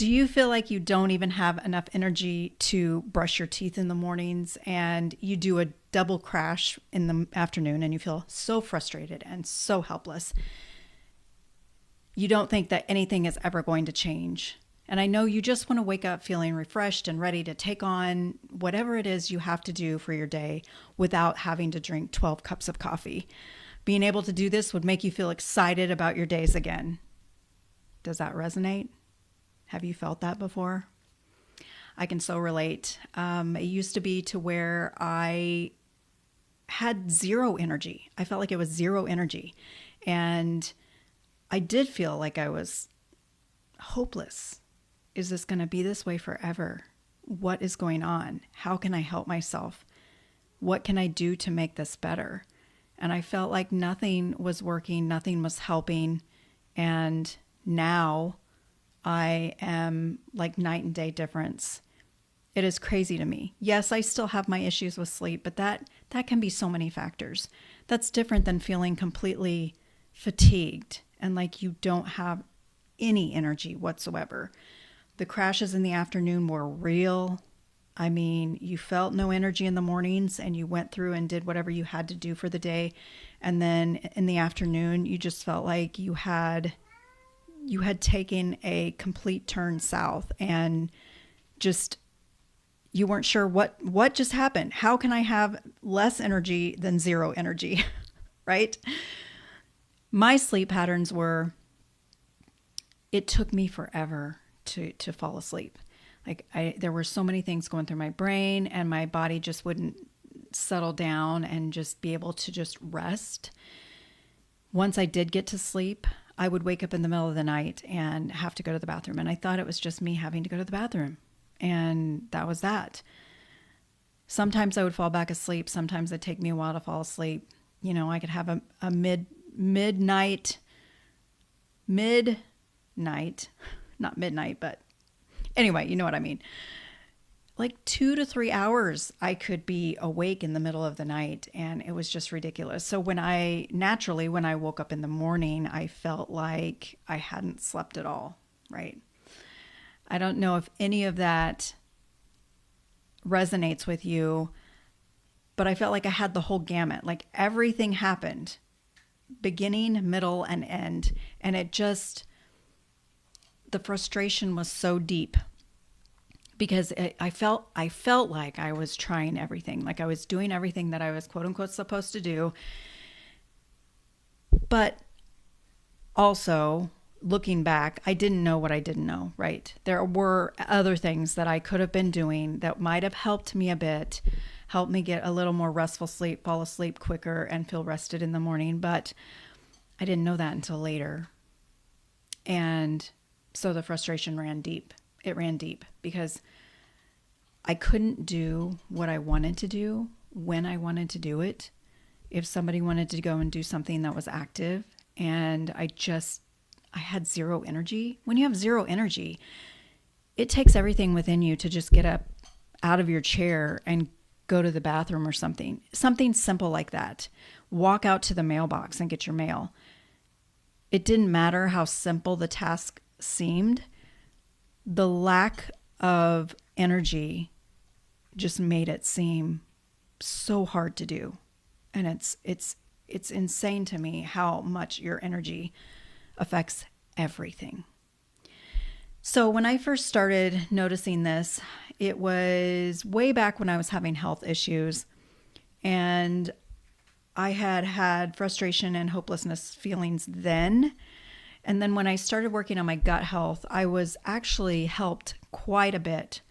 Do you feel like you don't even have enough energy to brush your teeth in the mornings and you do a double crash in the afternoon and you feel so frustrated and so helpless? You don't think that anything is ever going to change. And I know you just want to wake up feeling refreshed and ready to take on whatever it is you have to do for your day without having to drink 12 cups of coffee. Being able to do this would make you feel excited about your days again. Does that resonate? Have you felt that before? I can so relate. It used to be to where I had zero energy. I felt like it was zero energy. And I did feel like I was hopeless. Is this going to be this way forever? What is going on? How can I help myself? What can I do to make this better? And I felt like nothing was working, nothing was helping. And now I am like night and day difference. It is crazy to me. Yes, I still have my issues with sleep, but that can be so many factors. That's different than feeling completely fatigued and like you don't have any energy whatsoever. The crashes in the afternoon were real. I mean, you felt no energy in the mornings and you went through and did whatever you had to do for the day. And then in the afternoon, you just felt like you had taken a complete turn south and just, you weren't sure what just happened. How can I have less energy than zero energy, right? My sleep patterns were, it took me forever to fall asleep. Like there were so many things going through my brain and my body just wouldn't settle down and just be able to just rest. Once I did get to sleep, I would wake up in the middle of the night and have to go to the bathroom. And I thought it was just me having to go to the bathroom. And that was that. Sometimes I would fall back asleep. Sometimes it'd take me a while to fall asleep. You know, I could have a midnight, not midnight, but anyway, you know what I mean. Like 2 to 3 hours I could be awake in the middle of the night, and it was just ridiculous. So when I woke up in the morning, I felt like I hadn't slept at all, right? I don't know if any of that resonates with you, but I felt like I had the whole gamut. Like everything happened, beginning, middle, and end. And the frustration was so deep because I felt like I was trying everything, like I was doing everything that I was quote unquote supposed to do. But also, looking back, I didn't know what I didn't know, right? There were other things that I could have been doing that might have helped me a bit, helped me get a little more restful sleep, fall asleep quicker, and feel rested in the morning. But I didn't know that until later. And so the frustration ran deep. It ran deep because I couldn't do what I wanted to do when I wanted to do it. If somebody wanted to go and do something that was active and I had zero energy. When you have zero energy, it takes everything within you to just get up out of your chair and go to the bathroom or something. Something simple like that. Walk out to the mailbox and get your mail. It didn't matter how simple the task seemed. The lack of energy just made it seem so hard to do. And it's insane to me how much your energy affects everything. So when I first started noticing this, it was way back when I was having health issues, and I had frustration and hopelessness feelings then. And then when I started working on my gut health, I was actually helped quite a bit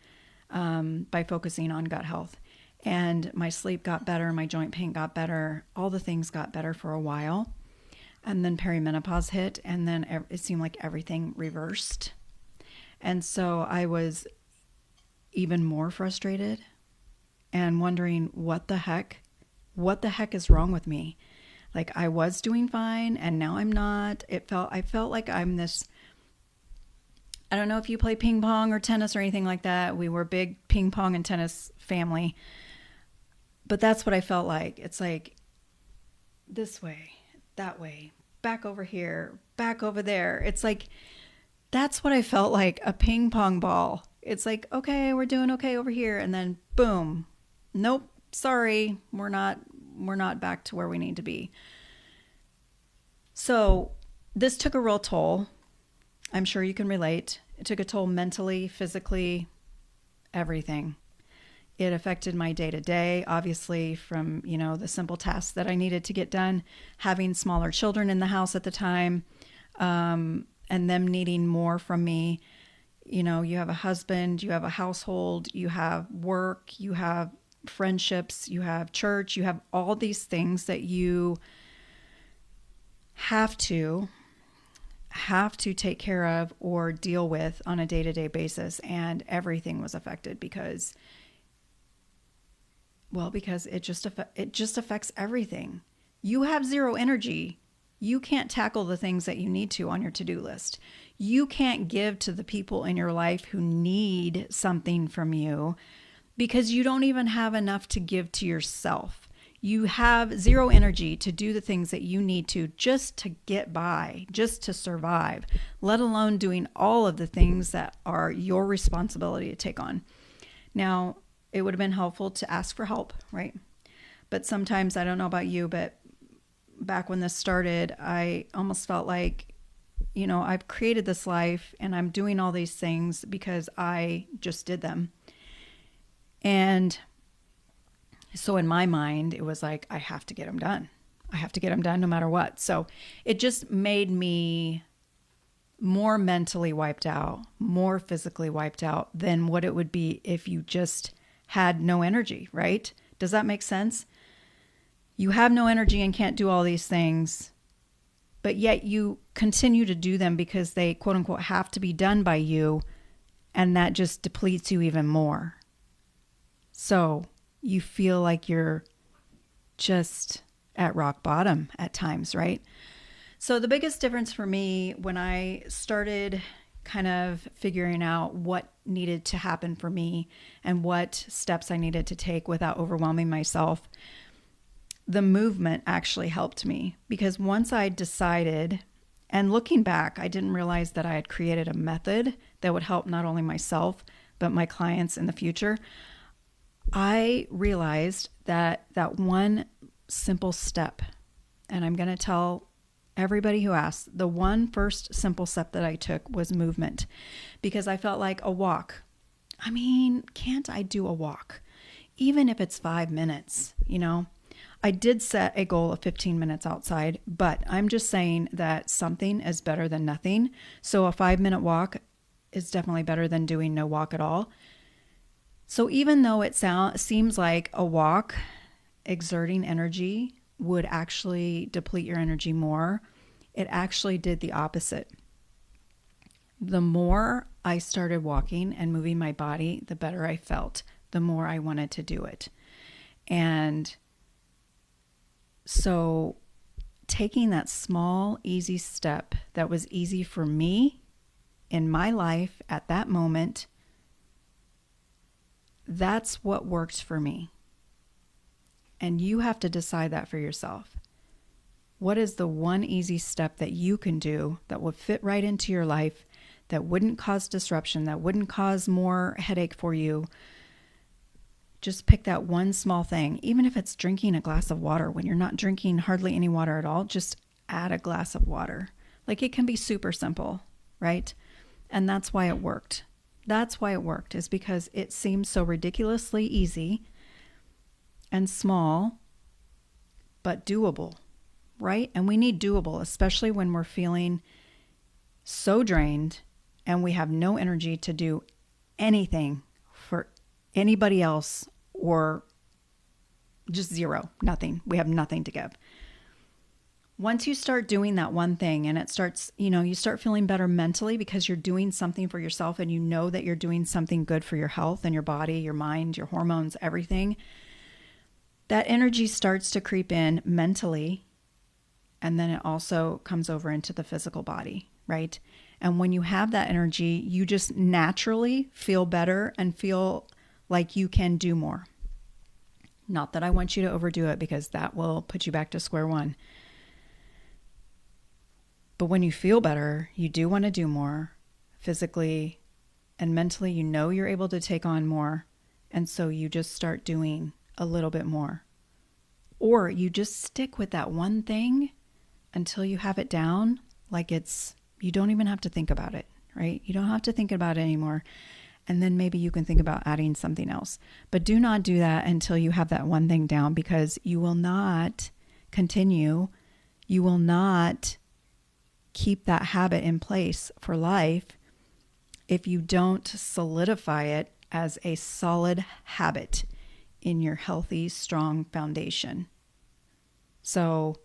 by focusing on gut health. And my sleep got better, my joint pain got better, all the things got better for a while. And then perimenopause hit, and then it seemed like everything reversed. And so I was even more frustrated and wondering what the heck is wrong with me? Like I was doing fine and now I'm not. I felt like I'm this, I don't know if you play ping pong or tennis or anything like that. We were a big ping pong and tennis family. But that's what I felt like. It's like this way, that way, back over here, back over there. It's like That's what I felt like, a ping pong ball. It's like, okay, we're doing okay over here. And then boom, nope, sorry, we're not back to where we need to be. So this took a real toll. I'm sure you can relate. It took a toll mentally, physically, everything. It affected my day to day, obviously, from, the simple tasks that I needed to get done, having smaller children in the house at the time, and them needing more from me. You have a husband, you have a household, you have work, you have friendships, you have church, you have all these things that you have to take care of or deal with on a day-to-day basis. And everything was affected because it just affects everything. You have zero energy. You can't tackle the things that you need to on your to-do list. You can't give to the people in your life who need something from you because you don't even have enough to give to yourself. You have zero energy to do the things that you need to just to get by, just to survive, let alone doing all of the things that are your responsibility to take on. Now, it would have been helpful to ask for help, right? But sometimes, I don't know about you, but back when this started, I almost felt like, I've created this life and I'm doing all these things because I just did them. And so in my mind, it was like, I have to get them done. I have to get them done no matter what. So it just made me more mentally wiped out, more physically wiped out than what it would be if you just had no energy, right? Does that make sense? You have no energy and can't do all these things, but yet you continue to do them because they, quote unquote, have to be done by you, and that just depletes you even more. So you feel like you're just at rock bottom at times, right? So the biggest difference for me when I started kind of figuring out what needed to happen for me and what steps I needed to take without overwhelming myself, the movement actually helped me, because once I decided, and looking back, I didn't realize that I had created a method that would help not only myself, but my clients in the future. I realized that one simple step, and I'm going to tell everybody who asks, the one first simple step that I took was movement, because I felt like a walk. I mean, can't I do a walk? Even if it's 5 minutes, I did set a goal of 15 minutes outside, but I'm just saying that something is better than nothing. So a 5-minute walk is definitely better than doing no walk at all. So even though it seems like a walk, exerting energy would actually deplete your energy more, it actually did the opposite. The more I started walking and moving my body, the better I felt, the more I wanted to do it. And so taking that small, easy step that was easy for me in my life at that moment, that's what works for me. And you have to decide that for yourself. What is the one easy step that you can do that would fit right into your life, that wouldn't cause disruption, that wouldn't cause more headache for you? Just pick that one small thing. Even if it's drinking a glass of water when you're not drinking hardly any water at all, just add a glass of water. Like, it can be super simple, right? And that's why it worked. That's why it worked, is because it seems so ridiculously easy and small, but doable, right? And we need doable, especially when we're feeling so drained and we have no energy to do anything for anybody else, or just zero, nothing. We have nothing to give. Once you start doing that one thing and it starts, you start feeling better mentally because you're doing something for yourself, and you know that you're doing something good for your health and your body, your mind, your hormones, everything. That energy starts to creep in mentally, and then it also comes over into the physical body, right? And when you have that energy, you just naturally feel better and feel like you can do more. Not that I want you to overdo it, because that will put you back to square one. But when you feel better, you do want to do more. physically and mentally, you know you're able to take on more. And so you just start doing a little bit more. Or you just stick with that one thing until you have it down. Like you don't even have to think about it, right? You don't have to think about it anymore. And then maybe you can think about adding something else. But do not do that until you have that one thing down, because you will not continue. You will not keep that habit in place for life if you don't solidify it as a solid habit in your healthy, strong foundation. So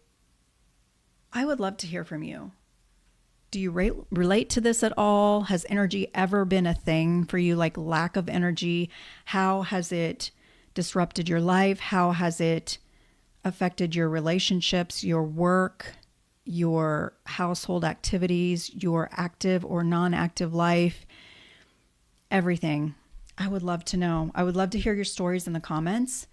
I would love to hear from you. Do you relate to this at all? Has energy ever been a thing for you, like lack of energy? How has it disrupted your life? How has it affected your relationships, your work, your household activities, your active or non-active life? Everything. I would love to know. I would love to hear your stories in the comments.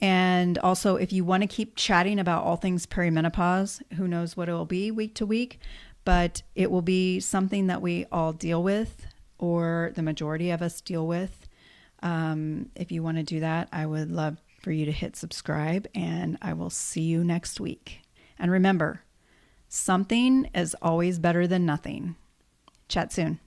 And also, if you want to keep chatting about all things perimenopause, who knows what it will be week to week, but it will be something that we all deal with, or the majority of us deal with. If you want to do that, I would love for you to hit subscribe, and I will see you next week. And remember, something is always better than nothing. Chat soon.